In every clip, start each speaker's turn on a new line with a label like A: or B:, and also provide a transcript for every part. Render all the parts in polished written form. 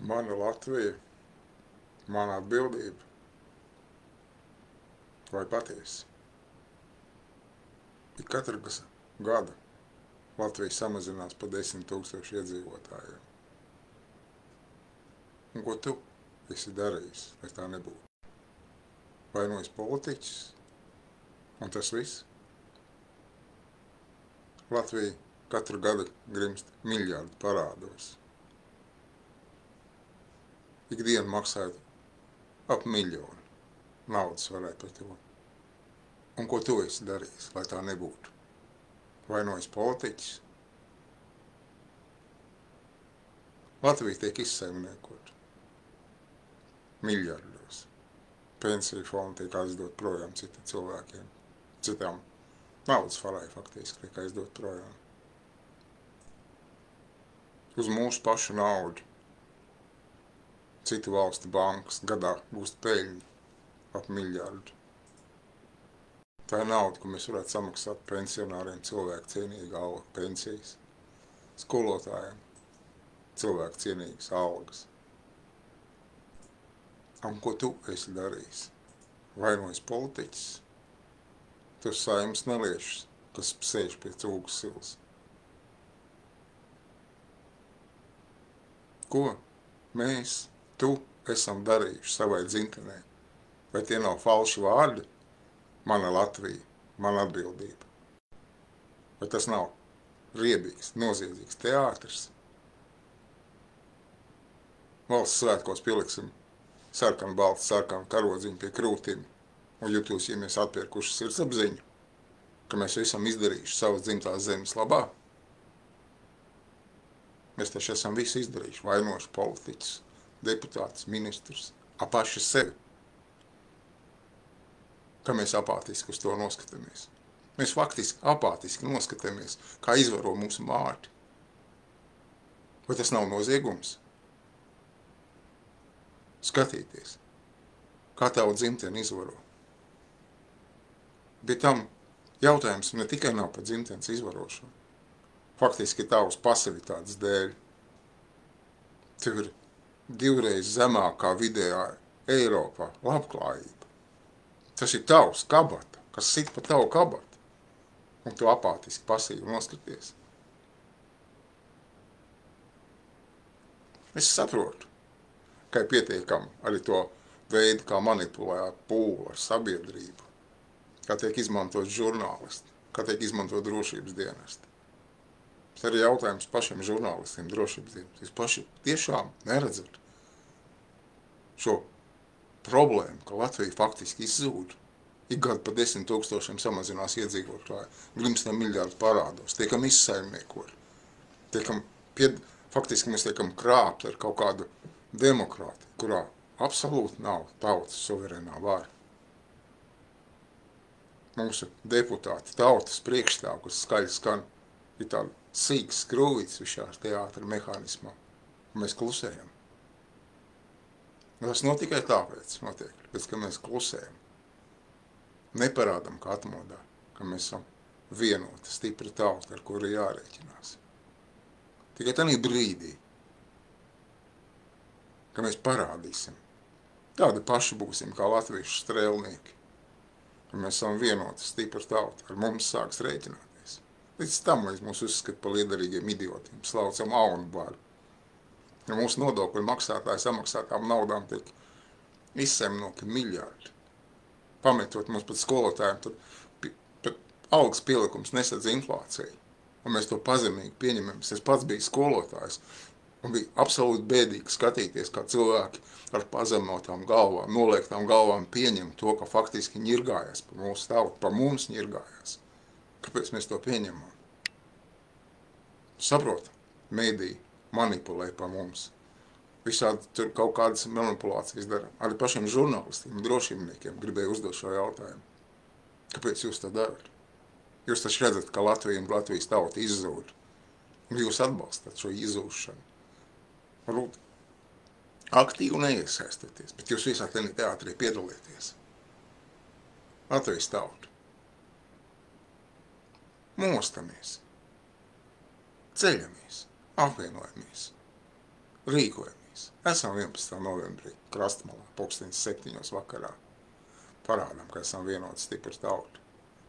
A: Mana Latvija, mana atbildība vai patiesi. Ik katru gadu Latvija samazinās pa 10 000 iedzīvotājiem. Un ko tu esi darījis, lai tā nebūtu? Vai nu esi politiķis, un tas viss? Latvija katru gadu grimst miljardu parādos. Ikdienu maksājot ap 1 000 000 naudas varētu par to. Un ko tu esi darījis, lai tā nebūtu? Vai nu esi politiķis? Latvija tiek izsaimniekot miljardos. Pensiju fondu tiek aizdot projām cilvēkiem. Citām naudas farai faktiski tiek aizdot projām. Uz mūsu pašu naudu citu valstu bankas gadā gūst peļņu ap 1 miljardu. Tā ir nauda, ko mēs varētu samaksāt pensionāriem, cilvēku cienīga alga, pensijas, skolotājiem, cilvēku cienīgas algas. Un ko tu esi darījis? Vai nu esi politiķis? Tu Saeimas neliešus, kas sēž pie cūgas silas. Ko mēs, tu, esam darījuši savai dzimtenē? Vai tie nav falši vārdi? Mana Latvija, mana atbildība. Vai tas nav riebīgs, noziedzīgs teātris? Valsts svētkos pieliksim sarkanu baltu, sarkanu karodziņu pie krūtīm un jutīsimies atpirkuši sirdsapziņu, ka mēs esam izdarījuši savas dzimtās zemes labā. Mēs taču esam visi izdarījuši, vainoši politiķus, deputātus, ministrus, paši sevi. Ka mēs apātiski uz to noskatāmies. Mēs faktiski apātiski noskatāmies, kā izvaro mūsu māti. Vai tas nav noziegums? Skatīties, kā tavu dzimteni izvaro. Bet tam jautājums ne tikai nav par dzimtenes izvarošanu. Faktiski tavas pasivitātes dēļ. Tev ir 2 zemākā vidējā Eiropā labklājība. Tas ir tavs kabata, kas sit pa tavu kabatu, un tu apātiski pasīvi noskaties. Es saprotu, ka ir pietiekami arī to veidu, kā manipulē pūli ar sabiedrību, kā tiek izmantot žurnālisti, kā tiek izmantot drošības dienesti. Tas arī jautājums pašiem žurnālistiem, drošības dienestiem. Jūs paši tiešām neredzat šo problēma, ka Latvija faktiski izzūd. Ik gadu pa 10 000 samazinās iedzīvotāji, grimstam miljardu parādos, tiekam izsaimniekot. Faktiski mēs tiekam krāpti ar kaut kādu demokrātiju, kurā absolūti nav tautas suverēnā vara. Mūsu deputāti, tautas priekšstāv, kas skaļi skan, ir tāda sīks skrūvīts visā teātra mehānismā, un mēs klusējam. Tas nav tikai tāpēc, ka mēs klusējam. Neparādam, kā atmodā, ka mēs esam vienota, stipra tauta, ar kuru jārēķinās. Tikai tādā brīdī, ka mēs parādīsim, tādi paši būsim kā latviešu strēlnieki, ka mēs esam vienota, stipra tauta, ar mums sāks rēķināties. Līdz tam mēs mūs uzskata par liederīgiem idiotiem, slaucam aunu baru. Ja mūsu nodokļu maksātāji samaksātām naudām tiek izsaimnieki miljardi. Pametot mums pat skolotājiem, tad algas pielikums nesadz inflāciju. Un mēs to pazemīgi pieņemam. Es pats biju skolotājs un bija absolūti bēdīgi skatīties, kā cilvēki ar pazemotām galvām, noliektām galvām pieņem to, ka faktiski ņirgājās par mūsu tautu, par mums ņirgājās. Kāpēc mēs to pieņemam? Saprotam, mēdī manipulē pa mums. Visādi tur kaut kādas manipulācijas dara. Arī pašiem žurnālistiem, drošībniekiem gribēju uzdot šo jautājumu. Kāpēc jūs tā darat? Jūs taču redzat, ka Latvija un Latvijas tauta izzūd. Un jūs atbalstat šo izzūšanu. Varbūt aktīvi neiesaistāties, bet jūs visā tenī teātrī piedalieties. Latvijas tauta. Mostamies. Ceļamies. Apvienojamies, rīkojamies. Latvijas. Esam 11. novembrī, Krastmalā, 7:00 vakarā. Parādām, ka esam vienoti stipri tauta.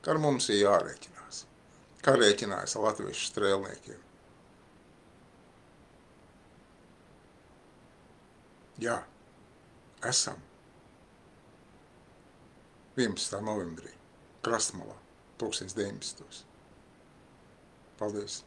A: Ka ar mums ir jārēķinās. Kā rēķinājās ar latviešu strēlniekiem. Jā, esam 11. novembrī, Krastmalā, 1900. Paldies!